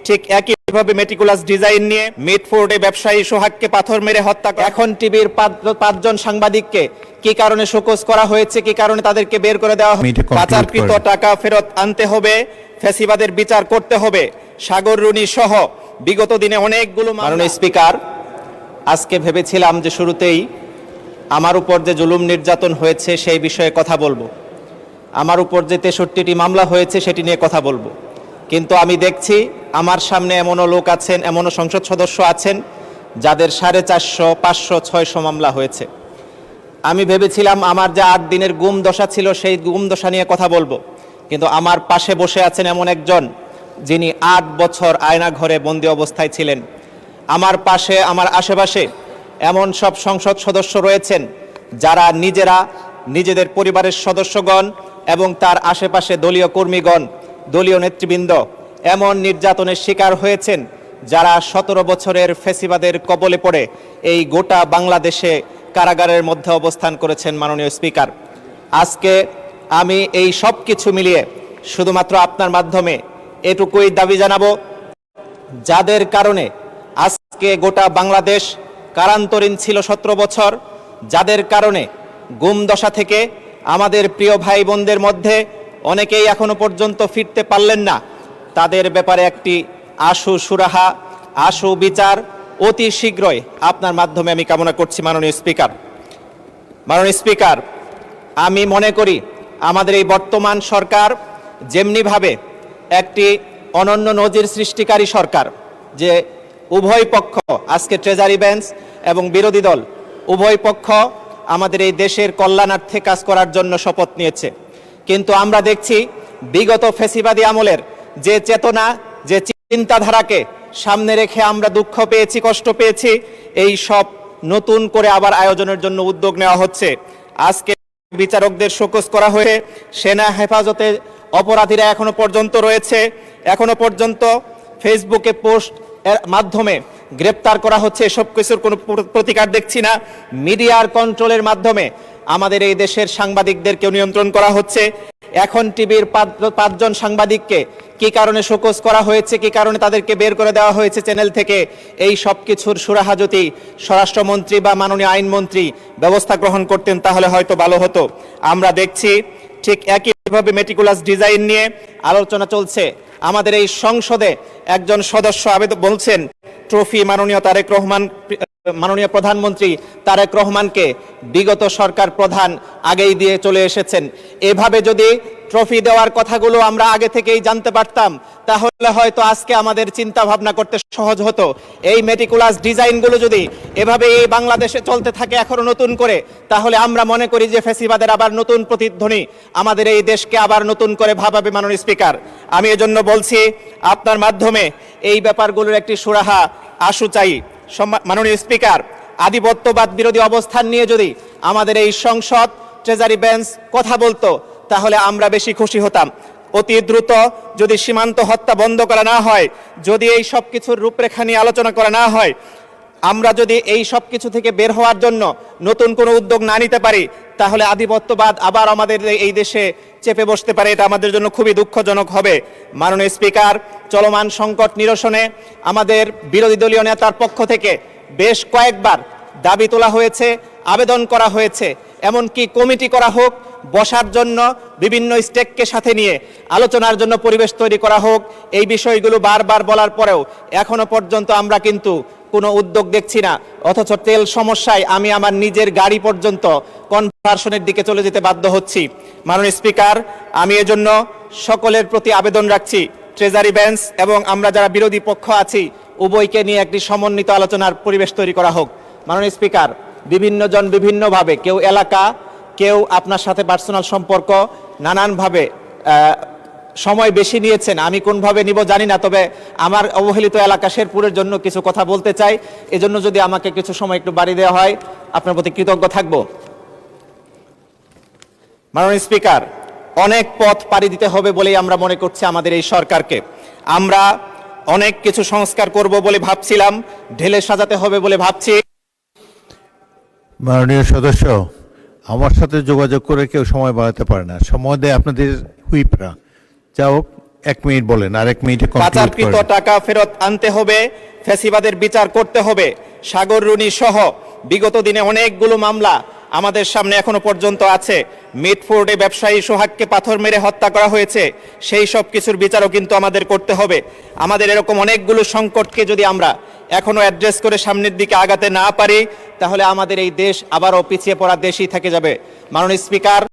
ঠিক একইভাবে meticulous design নিয়ে মিডফোর্ডে ব্যবসায়ী সোহাগকে পাথর মেরে হত্যা এখন টিভির পাঁচজন সাংবাদিককে কি কারণে শোকজ করা হয়েছে, কি কারণে তাদেরকে বের করে দেওয়া হবে, পাচারকৃত টাকা ফেরত আনতে হবে, ফ্যাসিবাদের বিচার করতে হবে, সাগর রুনি সহ বিগত দিনে অনেকগুলো। মাননীয় স্পিকার, আজকে ভেবেছিলাম যে শুরুতেই আমার উপর যে জুলুম নির্যাতন হয়েছে সেই বিষয়ে কথা বলবো, আমার উপর যে 63টি মামলা হয়েছে সেটি নিয়ে কথা বলবো, কিন্তু আমি দেখছি আমার সামনে এমনও লোক আছেন, এমনও সংসদ সদস্য আছেন যাদের 450, 500, 600 মামলা হয়েছে। আমি ভেবেছিলাম আমার যে 8 দিনের গুম দশা ছিল সেই গুম দশা নিয়ে কথা বলবো, কিন্তু আমার পাশে বসে আছেন এমন একজন যিনি 8 বছর আয়না ঘরে বন্দী অবস্থায় ছিলেন। আমার পাশে, আমার আশেপাশে এমন সব সংসদ সদস্য রয়েছেন যারা নিজেদের পরিবারের সদস্যগণ এবং তার আশেপাশে দলীয় কর্মীগণ, দলীয় নেতৃবৃন্দ এমন নির্যাতনের শিকার হয়েছেন যারা 17 বছরের ফ্যাসিবাদের কবলে পড়ে এই গোটা বাংলাদেশে কারাগারের মধ্যে অবস্থান করেছেন। মাননীয় স্পিকার, আজকে আমি এই সব কিছু মিলিয়ে শুধুমাত্র আপনার মাধ্যমে এটুকুই দাবি জানাবো, যাদের কারণে আজকে গোটা বাংলাদেশ কারান্তরীণ ছিল 17 বছর, যাদের কারণে গুম দশা থেকে আমাদের প্রিয় ভাই বোনদের মধ্যে অনেকেই এখনো পর্যন্ত ফিরতে পারলেন না, তাদের ব্যাপারে একটি আশু সুরাহা, আশু বিচার অতি শীঘ্রই আপনার মাধ্যমে আমি কামনা করছি। মাননীয় স্পিকার, আমি মনে করি আমাদের এই বর্তমান সরকার যেমনিভাবে একটি অনন্য নজির সৃষ্টিকারী সরকার, যে উভয় পক্ষ আজকে ট্রেজারি বেঞ্চ এবং বিরোধী দল উভয় পক্ষ আমাদের এই দেশের কল্যাণার্থে কাজ করার জন্য শপথ নিয়েছে, কিন্তু আমরা দেখছি বিগত ফ্যাসিবাদী আমলের যে চেতনা, যে চিন্তাধারাকে সামনে রেখে আমরা দুঃখ পেয়েছি, কষ্ট পেয়েছি, এই সব নতুন করে আবার আয়োজনের জন্য উদ্যোগ নেওয়া হচ্ছে। আজকে বিচারকদের শোকজ করা হয়ে সেনা হেফাজতে অপরাধীরা এখনো পর্যন্ত রয়েছে, এখনো পর্যন্ত ফেসবুকে পোস্ট এর মাধ্যমে গ্রেপ্তার করা হচ্ছে, এসব কিছুর কোনো প্রতিকার দেখছি না। মিডিয়ার কন্ট্রোলের মাধ্যমে আমাদের এই দেশের সাংবাদিকদেরকে নিয়ন্ত্রণ করা হচ্ছে। এখন টিভির পাঁচজন সাংবাদিককে কি কারণে শোকজ করা হয়েছে, কি কারণে তাদেরকে বের করে দেওয়া হয়েছে চ্যানেল থেকে, এই সব কিছুর সুরাহা যদি স্বরাষ্ট্রমন্ত্রী বা মাননীয় আইনমন্ত্রী ব্যবস্থা গ্রহণ করতেন তাহলে হয়তো ভালো হতো। আমরা দেখছি ঠিক একইভাবে মেটিকুলাস ডিজাইন নিয়ে আলোচনা চলছে। আমাদের এই সংসদে একজন সদস্য আবেদন বলছেন ট্রফি মাননীয় প্রধানমন্ত্রী তারেক রহমানকে বিগত সরকার প্রধান আগেই দিয়ে চলে এসেছেন। এভাবে যদি ট্রফি দেওয়ার কথাগুলো আমরা আগে থেকেই জানতে পারতাম তাহলে হয়তো আজকে আমাদের চিন্তা ভাবনা করতে সহজ হতো। এই মেটিকুলাস ডিজাইনগুলো যদি এভাবে এই বাংলাদেশে চলতে থাকে এখনো নতুন করে, তাহলে আমরা মনে করি যে ফ্যাসিবাদের আবার নতুন প্রতিধ্বনি আমাদের এই দেশকে আবার নতুন করে ভাবাবে। মাননীয় স্পিকার, আমি এজন্য বলছি আপনার মাধ্যমে এই ব্যাপারগুলোর একটি সুরাহা আশু চাই। মাননীয় স্পিকার, আধিপত্যবাদ বিরোধী অবস্থান নিয়ে যদি আমাদের এই সংসদ ট্রেজারি বেঞ্চ কথা বলতো তাহলে আমরা বেশি খুশি হতাম। অতি দ্রুত যদি সীমান্ত হত্যা বন্ধ করা না হয়, যদি এই সব কিছুর রূপরেখা নিয়ে আলোচনা করা না হয়, আমরা যদি এই সব কিছু থেকে বের হওয়ার জন্য নতুন কোনো উদ্যোগ না নিতে পারি তাহলে আধিপত্যবাদ আবার আমাদের এই দেশে চেপে বসতে পারে। এটা আমাদের জন্য খুবই দুঃখজনক হবে। মাননীয় স্পিকার, চলমান সংকট নিরসনে আমাদের বিরোধী দলীয় নেতার পক্ষ থেকে বেশ কয়েকবার দাবি তোলা হয়েছে, আবেদন করা হয়েছে, এমনকি কমিটি করা হোক, বসার জন্য বিভিন্ন স্টেককে সাথে নিয়ে আলোচনার জন্য পরিবেশ তৈরি করা হোক। এই বিষয়গুলো বারবার বলার পরেও এখনো পর্যন্ত আমরা কিন্তু কোনো উদ্যোগ দেখছি না, অথচ তেল সমস্যায় আমি আমার নিজের গাড়ি পর্যন্ত কনভার্সনের দিকে চলে যেতে বাধ্য হচ্ছি। মাননীয় স্পিকার, আমি এজন্য সকলের প্রতি আবেদন রাখছি ট্রেজারি বেঞ্চ এবং আমরা যারা বিরোধী পক্ষ আছি উভয়কে নিয়ে একটি সমন্বিত আলোচনার পরিবেশ তৈরি করা হোক। মাননীয় স্পিকার, বিভিন্নজন বিভিন্নভাবে, কেউ এলাকা, কেউ আপনার সাথে পার্সোনাল সম্পর্ক, নানানভাবে সময় বেশি নিয়েছেন, আমি কোনভাবে নিব জানি না, তবে আমার অবহেলিত এলাকা শেরপুরের জন্য কিছু কথা বলতে চাই। এজন্য যদি আমাকে কিছু সময় একটু বাড়ি দেওয়া হয় আপনার প্রতি কৃতজ্ঞ থাকব। মাননীয় স্পিকার, অনেক পথ পাড়ি দিতে হবে বলেই আমরা মনে করছি আমাদের এই সরকারকে। আমরা অনেক কিছু সংস্কার করব বলে ভাবছিলাম, ঢেলে সাজাতে হবে বলে ভাবছি। মাননীয় সদস্য, আমার সাথে যোগাযোগ করে কেউ সময় বাড়াতে পারে না, সময় দেয় আপনাদের হুইপরা। যাও, এক মিনিট বলেন, আর এক মিনিটে কমপ্লিট পাচারকৃত করেন। টাকা ফেরত আনতে হবে, ফ্যাসিবাদের বিচার করতে হবে। সাগর রুনি সহ বিগত দিনে অনেকগুলো মামলা আমাদের সামনে এখনো পর্যন্ত আছে। মিটফোর্ডে ব্যবসায়ী সোহাগকে পাথর মেরে হত্যা করা হয়েছে, সেই সব কিছুর বিচারও কিন্তু আমাদের করতে হবে। আমাদের এরকম অনেকগুলো সংকটকে যদি আমরা এখনো অ্যাড্রেস করে সামনের দিকে আগাতে না পারি, তাহলে আমাদের এই দেশ আবারও পিছিয়ে পড়া দেশই থেকে যাবে। মাননীয় স্পিকার,